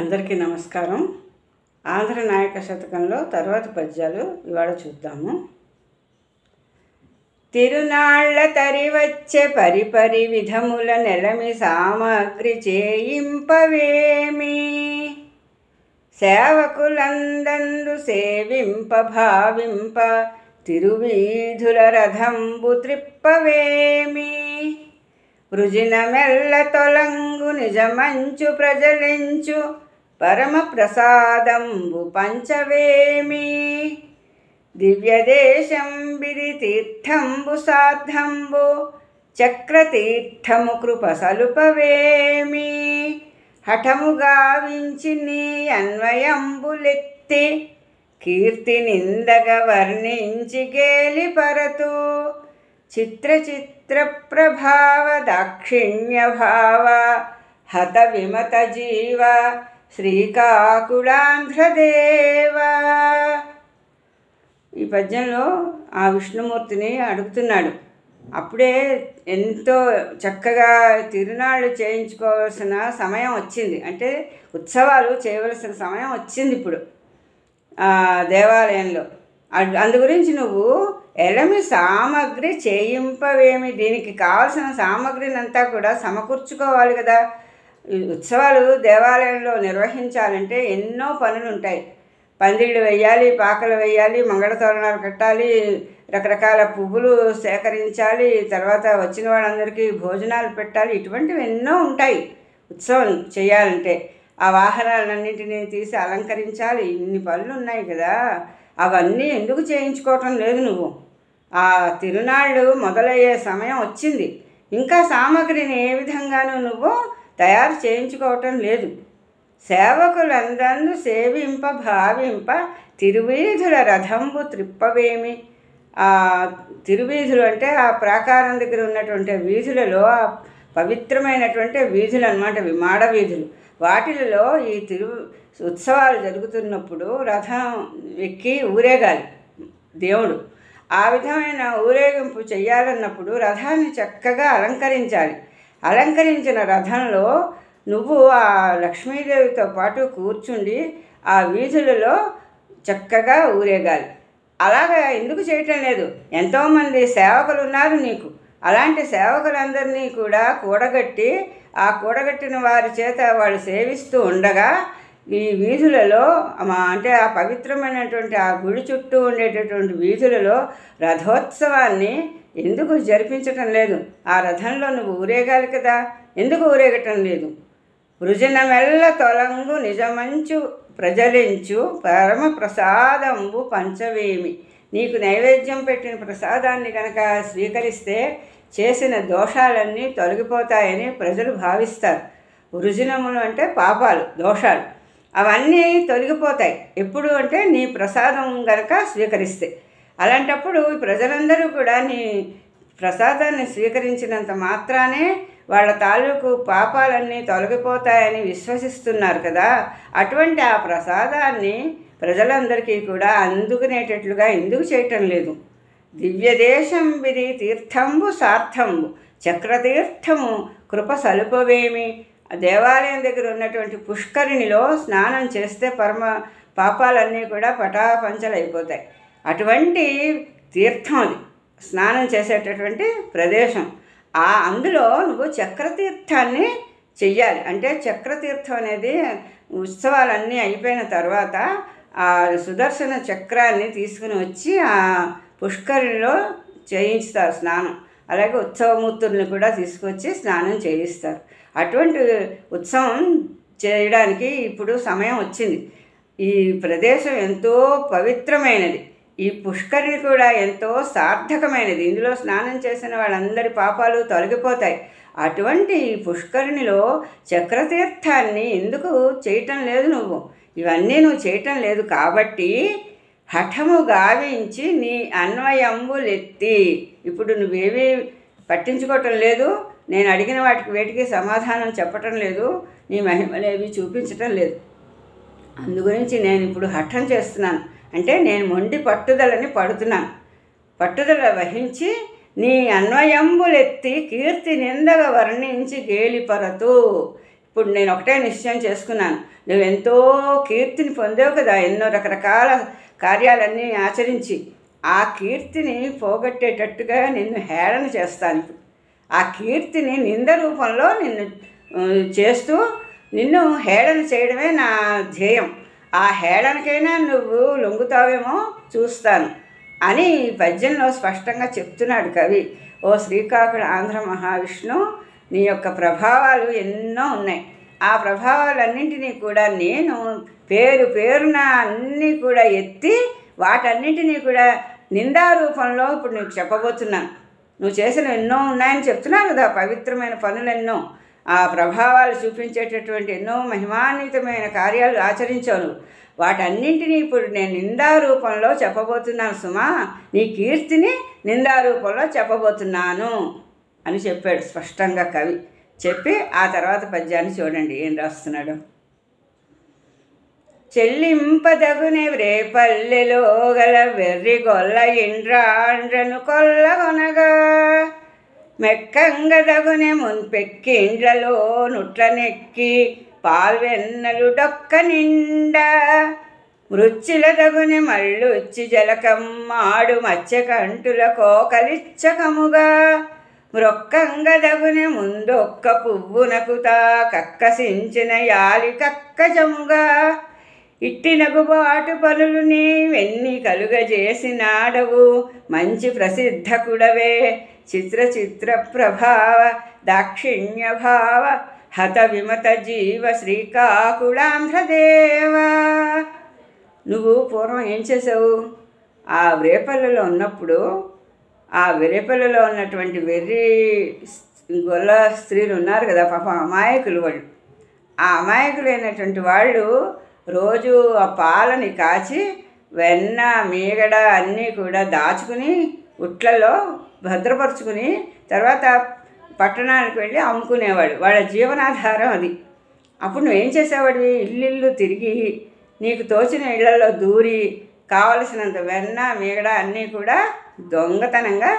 అందరికీ నమస్కారం. ఆంధ్ర నాయక శతకంలో తర్వాత పద్యాలు ఇవాళ చూద్దాము. తిరునాళ్ల తరివచ్చే పరిపరి విధముల నెలమి సామగ్రి చేయింపవేమి, సేవకులందందు సేవింప భావింప తిరువీధుల రథంబు త్రిప్పవేమి, వృజిన మెల్ల తొలంగు నిజమంచు ప్రజలించు పరమ ప్రసాదంబు పంచవేమి, దివ్యదేశం బిది తీర్థంబు సార్థంబు చక్రతీర్థము కృప సలుపవేమి, హఠము గావించి నీ అన్వయంబులెత్తి కీర్తి నిందగ వర్ణించి గేలిపరతు, చిత్ర చిత్ర ప్రభావ దాక్షిణ్య భావ హత విమత జీవ శ్రీకాకుళాంధ్రదేవ. ఈ పద్యంలో ఆ విష్ణుమూర్తిని అడుగుతున్నాడు. అప్పుడే ఎంతో చక్కగా తిరునాళ్ళు చేయించుకోవాల్సిన సమయం వచ్చింది, అంటే ఉత్సవాలు చేయవలసిన సమయం వచ్చింది ఇప్పుడు దేవాలయంలో. అందు గురించి నువ్వు ఎలమి సామగ్రి చేయింపవేమి, దీనికి కావలసిన సామగ్రిని అంతా కూడా సమకూర్చుకోవాలి కదా. ఉత్సవాలు దేవాలయంలో నిర్వహించాలంటే ఎన్నో పనులు ఉంటాయి. పందిళ్ళు వేయాలి, పాకలు వేయాలి, మంగళతోరణాలు కట్టాలి, రకరకాల పువ్వులు సేకరించాలి, తర్వాత వచ్చిన వాళ్ళందరికీ భోజనాలు పెట్టాలి. ఇటువంటివి ఎన్నో ఉంటాయి ఉత్సవం చేయాలంటే. ఆ వాహనాలన్నింటినీ తీసి అలంకరించాలి, ఇన్ని పనులు ఉన్నాయి కదా. అవన్నీ ఎందుకు చేయించుకోవటం లేదు నువ్వు? ఆ తిరునాళ్ళు మొదలయ్యే సమయం వచ్చింది, ఇంకా సామగ్రిని ఏ విధంగానూ నువ్వు తయారు చేయించుకోవటం లేదు. సేవకులందరూ సేవింప భావింప తిరువీధుల రథంబు త్రిప్పవేమి. ఆ తిరువీధులు అంటే ఆ ప్రాకారం దగ్గర ఉన్నటువంటి వీధులలో ఆ పవిత్రమైనటువంటి వీధులు అన్నమాట, మాడ వీధులు. వాటిలలో ఈ ఉత్సవాలు జరుగుతున్నప్పుడు రథం ఎక్కి ఊరేగాలి దేవుడు. ఆ విధమైన ఊరేగింపు చెయ్యాలన్నప్పుడు రథాన్ని చక్కగా అలంకరించాలి. అలంకరించిన రథంలో నువ్వు ఆ లక్ష్మీదేవితో పాటు కూర్చుండి ఆ వీధులలో చక్కగా ఊరేగాలి. అలాగా ఎందుకు చేయటం లేదు? ఎంతోమంది సేవకులు ఉన్నారు నీకు. అలాంటి సేవకులందరినీ కూడా కూడగట్టి ఆ కూడగట్టిన వారి చేత వాళ్ళు సేవిస్తూ ఉండగా ఈ వీధులలో అంటే ఆ పవిత్రమైనటువంటి ఆ గుడి చుట్టూ ఉండేటటువంటి వీధులలో రథోత్సవాన్ని ఎందుకు జరిపించటం లేదు? ఆ రథంలో నువ్వు ఊరేగాలి కదా, ఎందుకు ఊరేగటం లేదు? వృజన మెల్ల తొలంగు నిజమంచు ప్రజలించు పరమ ప్రసాదంబు పంచవేమి. నీకు నైవేద్యం పెట్టిన ప్రసాదాన్ని కనుక స్వీకరిస్తే చేసిన దోషాలన్నీ తొలగిపోతాయని ప్రజలు భావిస్తారు. వృజనములు అంటే పాపాలు, దోషాలు, అవన్నీ తొలగిపోతాయి ఎప్పుడు అంటే నీ ప్రసాదం కనుక స్వీకరిస్తే. అలాంటప్పుడు ప్రజలందరూ కూడా నీ ప్రసాదాన్ని స్వీకరించినంత మాత్రానే వాళ్ళ తాలూకు పాపాలన్నీ తొలగిపోతాయని విశ్వసిస్తున్నారు కదా. అటువంటి ఆ ప్రసాదాన్ని ప్రజలందరికీ కూడా అందుకునేటట్లుగా ఎందుకు చేయటం లేదు? దివ్యదేశం విధి తీర్థంబు సార్థంబు చక్రతీర్థము కృప సలుపవేమి. దేవాలయం దగ్గర ఉన్నటువంటి పుష్కరిణిలో స్నానం చేస్తే పరమ పాపాలన్నీ కూడా పటాపంచలైపోతాయి. అటువంటి తీర్థం అది, స్నానం చేసేటటువంటి ప్రదేశం. అందులో నువ్వు చక్రతీర్థాన్ని చెయ్యాలి. అంటే చక్రతీర్థం అనేది ఉత్సవాలన్నీ అయిపోయిన తర్వాత ఆ సుదర్శన చక్రాన్ని తీసుకుని వచ్చి ఆ పుష్కరిణిలో చేయిస్తారు స్నానం. అలాగే ఉత్సవమూర్తుల్ని కూడా తీసుకొచ్చి స్నానం చేయిస్తారు. అటువంటి ఉత్సవం చేయడానికి ఇప్పుడు సమయం వచ్చింది. ఈ ప్రదేశం ఎంతో పవిత్రమైనది, ఈ పుష్కరిణి కూడా ఎంతో సార్థకమైనది. ఇందులో స్నానం చేసిన వాళ్ళందరి పాపాలు తొలగిపోతాయి. అటువంటి ఈ పుష్కరిణిలో చక్రతీర్థాన్ని ఎందుకు చేయటం లేదు నువ్వు? ఇవన్నీ నువ్వు చేయటం లేదు కాబట్టి హఠము గావించి నీ అన్వయంబులెత్తి, ఇప్పుడు నువ్వేవి పట్టించుకోవటం లేదు, నేను అడిగిన వేటికి సమాధానం చెప్పటం లేదు, నీ మహిమలేవి చూపించటం లేదు. అందుగురించి నేను ఇప్పుడు హఠం చేస్తున్నాను, అంటే నేను మొండి పట్టుదలని పడుతున్నాను. పట్టుదల వహించి నీ అన్వయంబులెత్తి కీర్తి నిందగా వర్ణించి గేలిపరతు. ఇప్పుడు నేను ఒకటే నిశ్చయం చేసుకున్నాను, నువ్వు ఎంతో కీర్తిని పొందావు కదా, ఎన్నో రకరకాల కార్యాలన్నీ ఆచరించి. ఆ కీర్తిని పోగొట్టేటట్టుగా నిన్ను హేళన చేస్తాను. ఆ కీర్తిని నింద రూపంలో నిన్ను చేస్తూ నిన్ను హేళన చేయడమే నా ధ్యేయం. ఆ హేళనకైనా నువ్వు లొంగుతావేమో చూస్తాను అని ఈ పద్యంలో స్పష్టంగా చెప్తున్నాడు కవి. ఓ శ్రీకాకుళ ఆంధ్ర మహావిష్ణు, నీ యొక్క ప్రభావాలు ఎన్నో ఉన్నాయి. ఆ ప్రభావాలన్నింటినీ కూడా నేను పేరు పేరున అన్నీ కూడా ఎత్తి వాటన్నింటినీ కూడా నిందారూపంలో ఇప్పుడు నీకు చెప్పబోతున్నాను. నువ్వు చేసిన ఎన్నో ఉన్నాయని చెప్తున్నాను కదా, పవిత్రమైన పనులెన్నో, ఆ ప్రభావాలు చూపించేటటువంటి ఎన్నో మహిమాన్వితమైన కార్యాలు ఆచరించావు నువ్వు. వాటన్నింటినీ ఇప్పుడు నేను నిందారూపంలో చెప్పబోతున్నాను సుమా, నీ కీర్తిని నిందారూపంలో చెప్పబోతున్నాను అని చెప్పాడు స్పష్టంగా కవి. చెప్పి ఆ తర్వాత పద్యాన్ని చూడండి ఏం రాస్తున్నాడు. చెల్లింపదగునే రేపల్లెలో గల వెర్రి గొల్ల ఇండ్రాండ్రను కొల్లగొనగా, మెక్కంగదగునే మున్పెక్కి ఇండ్లలో నుట్లనెక్కి పాల్వెన్నలు డొక్క నిండా, మృచ్చిలదగుని మళ్ళుచ్చి జలకమ్మాడు మత్స్యకంటుల కోకలిచ్చకముగా, మ్రొక్కంగదగుని ముందొక్క పువ్వునకు తా కక్కసించిన యాలి కక్కజముగా, ఇట్టినగుబాటు పనులు నీవెన్ని కలుగజేసినాడవు మంచి ప్రసిద్ధకుడవే, చిత్ర చిత్ర ప్రభావ దాక్షిణ్య భావ హత విమత జీవ శ్రీకాకుళాంధ్రదేవ. నువ్వు పూర్వం ఏం చేసావు? ఆ వేపల్లలో ఉన్నప్పుడు ఆ వేపల్లలో ఉన్నటువంటి వెర్రి గొల్ల స్త్రీలు ఉన్నారు కదా, పాపం అమాయకులు వాళ్ళు. ఆ అమాయకులైనటువంటి వాళ్ళు రోజు ఆ పాలని కాచి వెన్న మీగడ అన్నీ కూడా దాచుకుని ఉట్లలో భద్రపరుచుకుని తర్వాత పట్టణానికి వెళ్ళి అమ్ముకునేవాడు. వాళ్ళ జీవనాధారం అది. అప్పుడు నువ్వేం చేసేవాడివి? ఇల్లు తిరిగి నీకు తోచిన ఇళ్లలో దూరి కావలసినంత వెన్న మీగడ అన్నీ కూడా దొంగతనంగా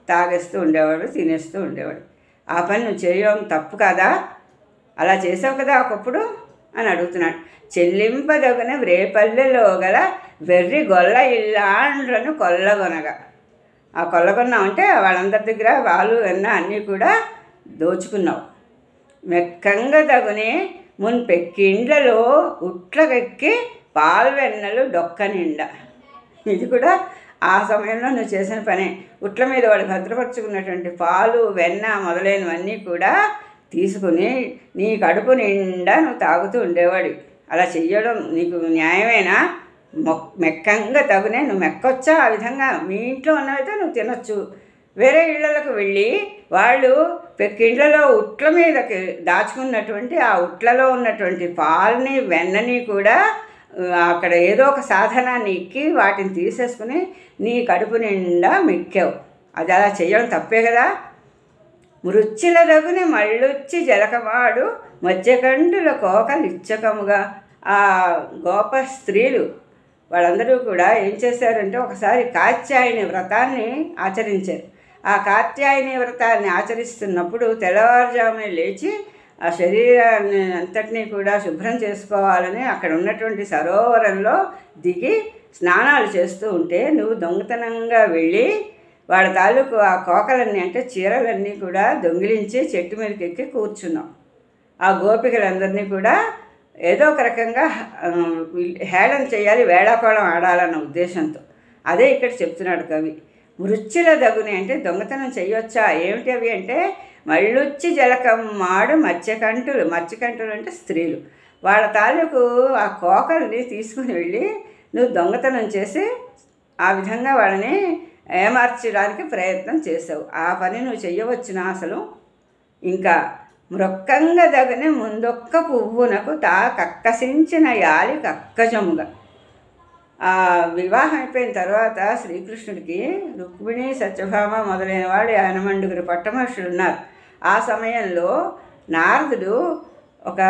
తాగేస్తూ ఉండేవాడు, తినేస్తూ ఉండేవాడు. ఆ పని నువ్వు చేయడం తప్పు కాదా? అలా చేసావు కదా ఒకప్పుడు అని అడుగుతున్నాడు. చెల్లింపదగిన రేపల్లెలో గల వెర్రి గొల్ల ఇల్లాండ్రను కొల్లగొనగా. ఆ కొల్లగొన్నావు అంటే వాళ్ళందరి దగ్గర వాళ్ళు వెన్న అన్నీ కూడా దోచుకున్నావు. మెక్కంగా దగునే మున్పెక్కిండ్లలో ఉట్లకెక్కి పాల్వెన్నలు డొక్క నిండా. ఇది కూడా ఆ సమయంలో నువ్వు చేసిన పనే. ఉట్ల మీద వాడు భద్రపరుచుకున్నటువంటి పాలు వెన్న మొదలైనవన్నీ కూడా తీసుకుని నీ కడుపు నిండా నువ్వు తాగుతూ ఉండేవాడు. అలా చెయ్యడం నీకు న్యాయమేనా? మెక్కంగా తగునే నువ్వు మెక్కొచ్చా? ఆ విధంగా మీ ఇంట్లో ఉన్నవైతే నువ్వు తినొచ్చు. వేరే ఇళ్లకు వెళ్ళి వాళ్ళు పెక్కిండ్లలో ఉట్ల మీదకి దాచుకున్నటువంటి ఆ ఉట్లలో ఉన్నటువంటి పాలని వెన్నని కూడా అక్కడ ఏదో ఒక సాధనాన్ని ఎక్కి వాటిని తీసేసుకుని నీ కడుపు నిండా మెక్కావు. అది అలా చేయడం తప్పే కదా. మృచ్చిల దగుని మళ్ళొచ్చి జలకమాడు మత్స్యకంటుల కోకలిచ్చకముగా. ఆ గోప స్త్రీలు వాళ్ళందరూ కూడా ఏం చేశారంటే ఒకసారి కాత్యాయని వ్రతాన్ని ఆచరించారు. ఆ కాత్యాయని వ్రతాన్ని ఆచరిస్తున్నప్పుడు తెల్లవారుజామున లేచి ఆ శరీరాన్ని అంతటినీ కూడా శుభ్రం చేసుకోవాలని అక్కడ ఉన్నటువంటి సరోవరంలో దిగి స్నానాలు చేస్తూ ఉంటే నువ్వు దొంగతనంగా వెళ్ళి వాళ్ళ తాలూకు ఆ కోకలన్నీ అంటే చీరలన్నీ కూడా దొంగిలించి చెట్టు మీదకి ఎక్కి కూర్చున్నాం. ఆ గోపికలందరినీ కూడా ఏదో ఒక రకంగా హేళన చేయాలి, వేళాకోళం ఆడాలన్న ఉద్దేశంతో. అదే ఇక్కడ చెప్తున్నాడు కవి. మృచ్చుల దగుని అంటే దొంగతనం చేయొచ్చా? ఏమిటి అవి అంటే మళ్ళొచ్చి జలకమ్మాడు మత్స్యకంటులు. మత్స్యకంటులు అంటే స్త్రీలు. వాళ్ళ తాలూకు ఆ కోకల్ని తీసుకుని వెళ్ళి నువ్వు దొంగతనం చేసి ఆ విధంగా వాళ్ళని ఏమార్చడానికి ప్రయత్నం చేసావు. ఆ పని నువ్వు చెయ్యవచ్చునా అసలు? ఇంకా మ్రొక్కంగా దగని ముందొక్క పువ్వునకు తా కక్కసించిన యాలి కక్కజముగా. ఆ వివాహం అయిపోయిన తర్వాత శ్రీకృష్ణుడికి రుక్మిణి సత్యభామ మొదలైన వాళ్ళు 8 పట్టమహర్షులు ఉన్నారు. ఆ సమయంలో నారదుడు ఒక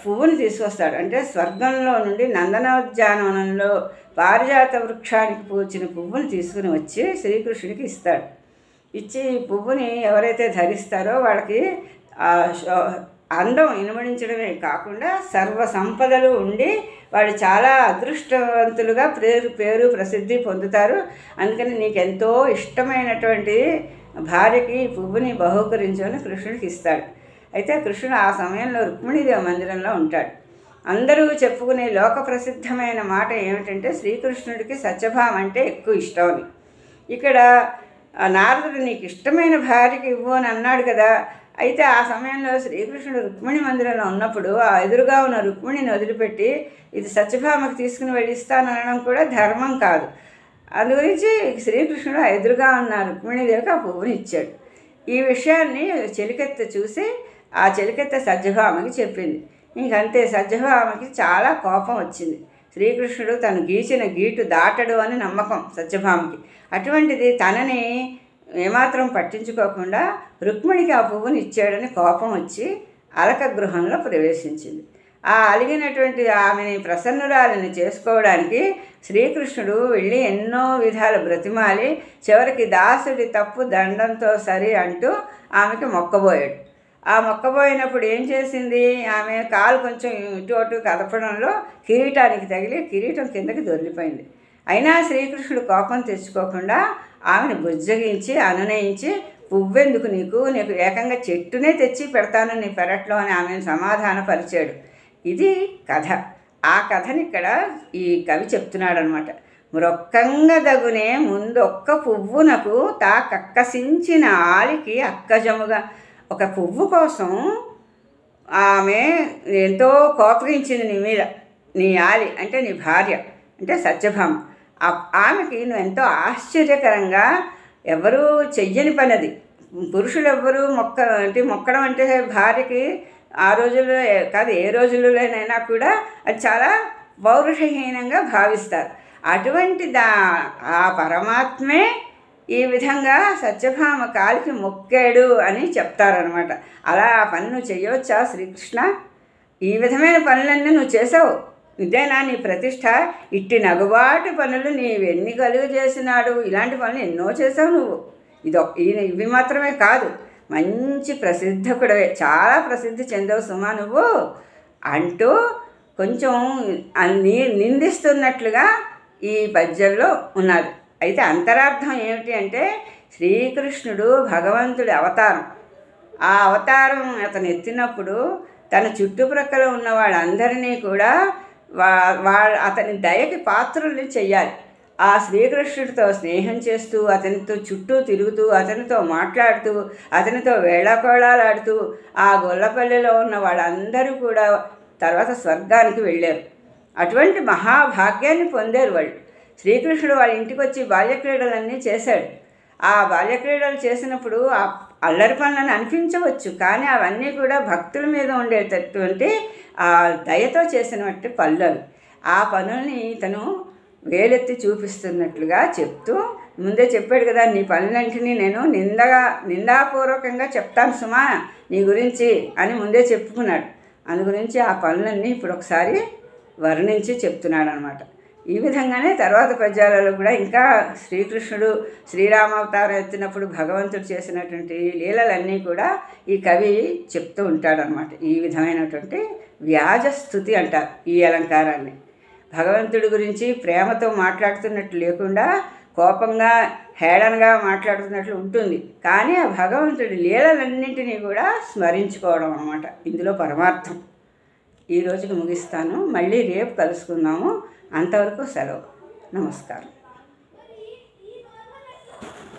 పువ్వుని తీసుకొస్తాడు. అంటే స్వర్గంలో నుండి నందనోద్యానవనంలో పారిజాత వృక్షానికి పూచిన పువ్వుని తీసుకుని వచ్చి శ్రీకృష్ణుడికి ఇస్తాడు. ఇచ్చి పువ్వుని ఎవరైతే ధరిస్తారో వాళ్ళకి అందం ఇనుమడించడమే కాకుండా సర్వ సంపదలు ఉండి వాళ్ళు చాలా అదృష్టవంతులుగా పేరు ప్రసిద్ధి పొందుతారు. అందుకని నీకెంతో ఇష్టమైనటువంటి భార్యకి ఈ పువ్వుని బహూకరించమని కృష్ణుడికి ఇస్తాడు. అయితే కృష్ణుడు ఆ సమయంలో రుక్మిణీదేవి మందిరంలో ఉంటాడు. అందరూ చెప్పుకునే లోక ప్రసిద్ధమైన మాట ఏమిటంటే శ్రీకృష్ణుడికి సత్యభామ అంటే ఎక్కువ ఇష్టం అని. ఇక్కడ నారదుడు నీకు ఇష్టమైన భార్యకి ఇవ్వు అని అన్నాడు కదా. అయితే ఆ సమయంలో శ్రీకృష్ణుడు రుక్మిణి మందిరంలో ఉన్నప్పుడు ఆ ఎదురుగా ఉన్న రుక్మిణిని వదిలిపెట్టి ఇది సత్యభామకు తీసుకుని వెళ్ళిస్తాననడం కూడా ధర్మం కాదు. అందు గురించి శ్రీకృష్ణుడు ఆ ఎదురుగా ఉన్న రుక్మిణీదేవికి ఆ పువ్వుని ఇచ్చాడు. ఈ విషయాన్ని చెలికెత్త చూసి ఆ చెలికెత్త సత్యభామకి చెప్పింది. ఇంకంతే, సత్యభామకి చాలా కోపం వచ్చింది. శ్రీకృష్ణుడు తను గీచిన గీటు దాటడు అని నమ్మకం సత్యభామకి. అటువంటిది తనని ఏమాత్రం పట్టించుకోకుండా రుక్మిణికి ఆ పువ్వుని ఇచ్చాడని కోపం వచ్చి అలక గృహంలో ప్రవేశించింది. ఆ అలిగినటువంటి ఆమెని ప్రసన్నురాలిని చేసుకోవడానికి శ్రీకృష్ణుడు వెళ్ళి ఎన్నో విధాల బ్రతిమాలి చివరికి దాసుడి తప్పు దండంతో సరి అంటూ ఆమెకి మొక్కబోయాడు. ఆ మొక్కబోయినప్పుడు ఏం చేసింది, ఆమె కాలు కొంచెం ఇటు అటు కదపడంలో కిరీటానికి తగిలి కిరీటం కిందకి దొరికిపోయింది. అయినా శ్రీకృష్ణుడు కోపం తెచ్చుకోకుండా ఆమెను బుజ్జగించి అనునయించి పువ్వెందుకు నీకు ఏకంగా చెట్టునే తెచ్చి పెడతాను నీ పెరట్లో అని ఆమెను సమాధానపరిచాడు. ఇది కథ. ఆ కథని ఇక్కడ ఈ కవి చెప్తున్నాడు అనమాట. మ్రొక్కంగా దగునే ముందొక్క పువ్వునకు తా కక్కసించిన ఆలికి అక్కజముగా. ఒక పువ్వు కోసం ఆమె ఎంతో కోపగించింది నీ మీద, నీ ఆలి అంటే నీ భార్య అంటే సత్యభామ. ఆమెకి నువ్వు ఎంతో ఆశ్చర్యకరంగా ఎవరూ చెయ్యని పనది. పురుషులు ఎవ్వరూ మొక్కడం అంటే భార్యకి ఆ రోజుల్లో కాదు ఏ రోజుల్లోనైనా కూడా అది చాలా పౌరుషహీనంగా భావిస్తారు. అటువంటి ఆ పరమాత్మే ఈ విధంగా సత్యభామ కాలికి మొక్కాడు అని చెప్తారనమాట. అలా ఆ పని నువ్వు చెయ్యవచ్చా శ్రీకృష్ణ? ఈ విధమైన పనులన్నీ నువ్వు చేసావు, ఇదేనా నీ ప్రతిష్ట? ఇట్టి నగుబాటి పనులు నీవెన్ని కలుగు చేసినాడు. ఇలాంటి పనులు ఎన్నో చేసావు నువ్వు. ఇవి మాత్రమే కాదు, మంచి ప్రసిద్ధకుడవే, చాలా ప్రసిద్ధి చెందవు సుమా నువ్వు అంటూ కొంచెం నిందిస్తున్నట్లుగా ఈ పద్యంలో ఉన్నది. అయితే అంతరార్థం ఏమిటి అంటే శ్రీకృష్ణుడు భగవంతుడి అవతారం. ఆ అవతారం అతను ఎత్తినప్పుడు తన చుట్టుప్రక్కల ఉన్న వాళ్ళందరినీ కూడా అతని దయకి పాత్రుల్ని చెయ్యాలి. ఆ శ్రీకృష్ణుడితో స్నేహం చేస్తూ అతనితో చుట్టూ తిరుగుతూ అతనితో మాట్లాడుతూ అతనితో వేళాకోళాలాడుతూ ఆ గొల్లపల్లిలో ఉన్న వాళ్ళందరూ కూడా తర్వాత స్వర్గానికి వెళ్ళారు. అటువంటి మహాభాగ్యాన్ని పొందారు వాళ్ళు. శ్రీకృష్ణుడు వాళ్ళ ఇంటికి వచ్చి బాల్యక్రీడలన్నీ చేశాడు. ఆ బాల్యక్రీడలు చేసినప్పుడు ఆ అల్లరి పనులను అనిపించవచ్చు, కానీ అవన్నీ కూడా భక్తుల మీద ఉండేటటువంటి ఆ దయతో చేసినటువంటి పనులు. ఆ పనుల్ని ఇతను వేలెత్తి చూపిస్తున్నట్లుగా చెప్తూ ముందే చెప్పాడు కదా, నీ పనులన్నింటినీ నేను నిందాపూర్వకంగా చెప్తాను సుమా నీ గురించి అని ముందే చెప్పుకున్నాడు. అందు గురించి ఆ పనులన్నీ ఇప్పుడు ఒకసారి వర్ణించి చెప్తున్నాడు అనమాట. ఈ విధంగానే తర్వాత పద్యాలలో కూడా ఇంకా శ్రీకృష్ణుడు శ్రీరామావతారం ఎత్తినప్పుడు భగవంతుడు చేసినటువంటి లీలలన్నీ కూడా ఈ కవి చెప్తూ ఉంటాడనమాట. ఈ విధమైనటువంటి వ్యాజస్థుతి అంటారు ఈ అలంకారాన్ని. భగవంతుడి గురించి ప్రేమతో మాట్లాడుతున్నట్లు లేకుండా కోపంగా హేళనగా మాట్లాడుతున్నట్లు ఉంటుంది, కానీ ఆ భగవంతుడి లీలలన్నింటినీ కూడా స్మరించుకోవడం అన్నమాట ఇందులో పరమార్థం. ఈ రోజుకి ముగిస్తాను, మళ్ళీ రేపు కలుసుకుందాము. అంతవరకు సెలవు. నమస్కారం.